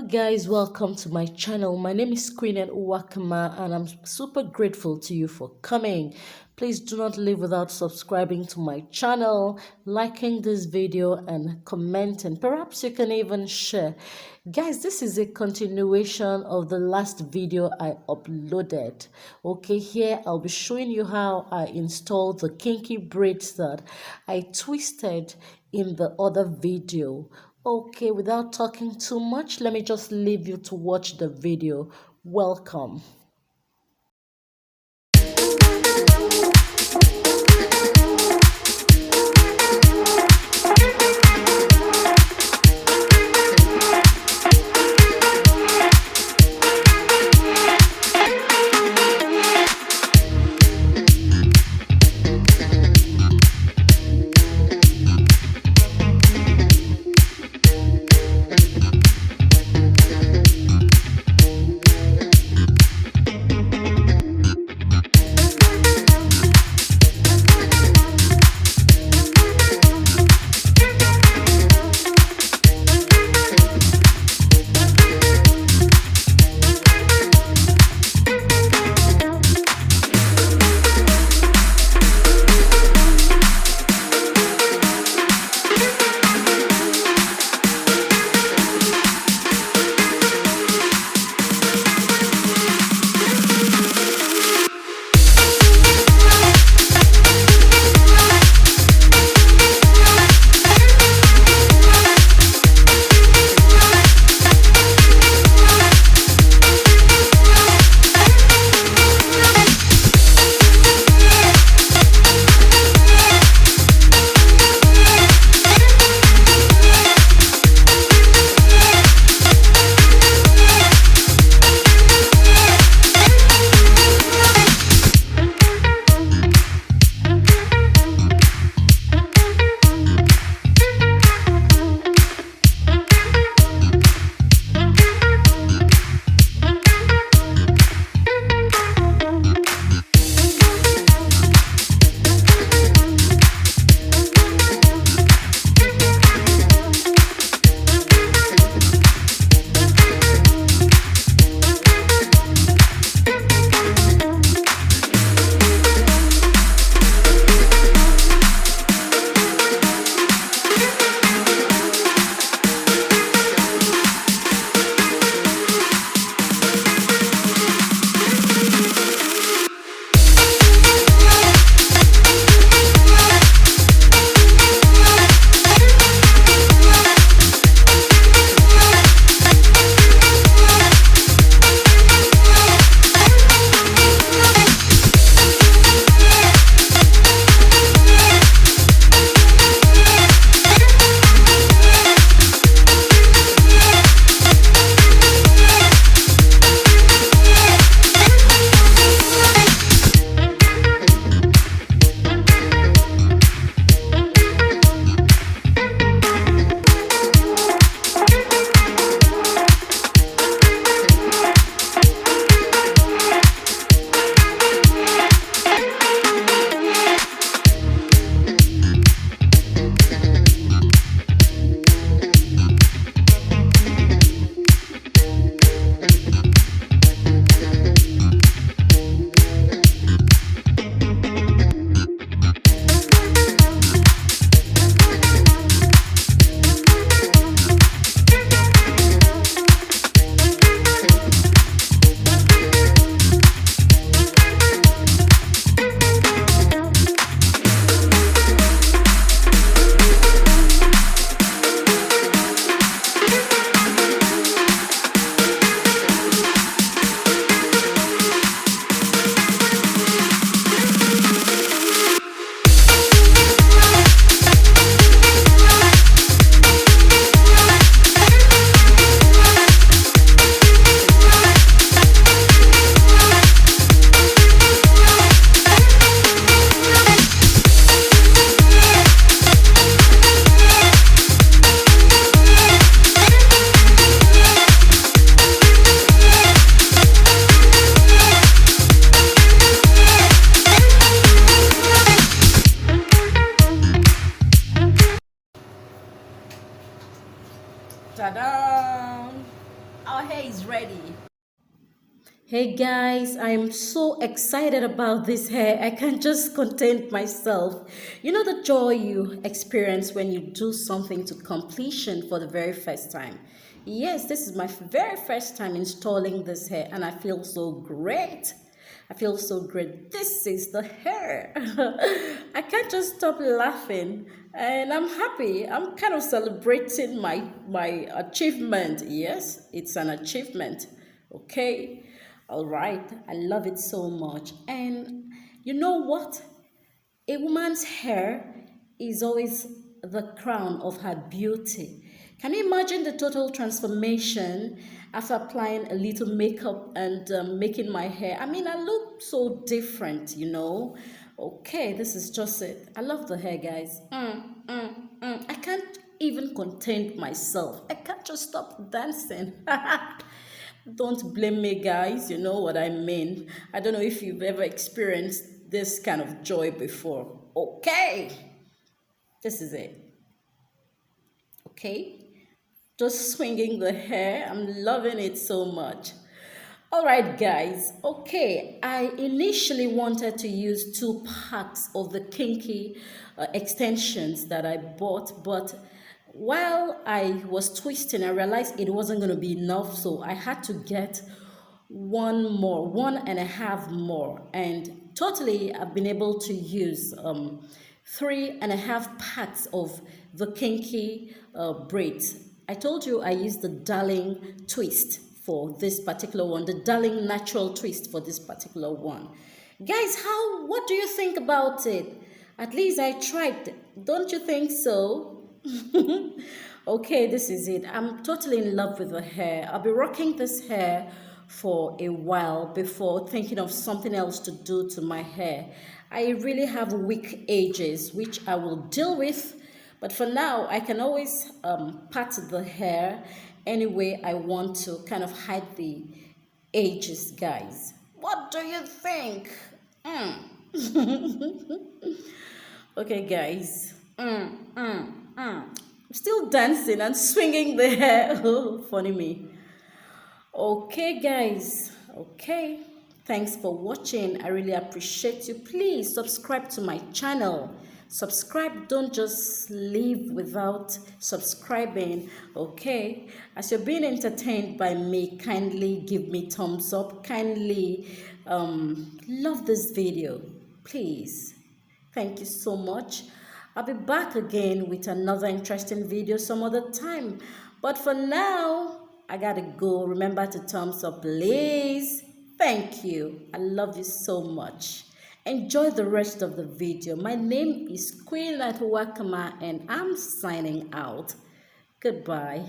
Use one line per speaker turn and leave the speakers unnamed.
guys, welcome to my channel. My name is Queen and Uwakama and I'm super grateful to you for coming. Please do not leave without subscribing to my channel, liking this video and commenting. Perhaps you can even share. Guys, this is a continuation of the last video I uploaded. Okay, here I'll be showing you how I installed the kinky braids that I twisted in the other video. Okay, without talking too much, let me just leave you to watch the video. Welcome. Hey guys, I'm so excited about this hair. I can't just contain myself. You know the joy you experience when you do something to completion for the very first time. Yes, this is my very first time installing this hair and I feel so great. I feel so great. This is the hair. I can't just stop laughing and I'm happy. I'm kind of celebrating my achievement. Yes, it's an achievement. Okay. All right, I love it so much. And you know what? A woman's hair is always the crown of her beauty. Can you imagine the total transformation after applying a little makeup and making my hair? I mean, I look so different, you know. Okay, this is just it. I love the hair, guys. I can't even contain myself. I can't just stop dancing. Don't blame me, guys. You know what I mean. I don't know if you've ever experienced this kind of joy before. Okay, this is it. Okay, just swinging the hair. I'm loving it so much. All right, guys. Okay, I initially wanted to use 2 packs of the kinky extensions that I bought, but while I was twisting, I realized it wasn't going to be enough, so I had to get one more, 1.5 more, and totally I've been able to use 3.5 packs of the kinky braids. I told you I used the darling twist for this particular one, the darling natural twist for this particular one. Guys, what do you think about it? At least I tried. Don't you think so? Okay, this is it. I'm totally in love with the hair. I'll be rocking this hair for a while before thinking of something else to do to my hair. I really have weak edges, which I will deal with. But for now, I can always part the hair any way I want to, kind of hide the edges, guys. What do you think? Okay, guys. Still dancing and swinging the hair. Oh, funny me. Okay, guys. Okay. Thanks for watching. I really appreciate you. Please subscribe to my channel. Subscribe. Don't just leave without subscribing. Okay. As you're being entertained by me, kindly give me thumbs up. Kindly love this video. Please. Thank you so much. I'll be back again with another interesting video some other time. But for now, I gotta go. Remember to thumbs up, please. Thank you. I love you so much. Enjoy the rest of the video. My name is Queen Wakama and I'm signing out. Goodbye.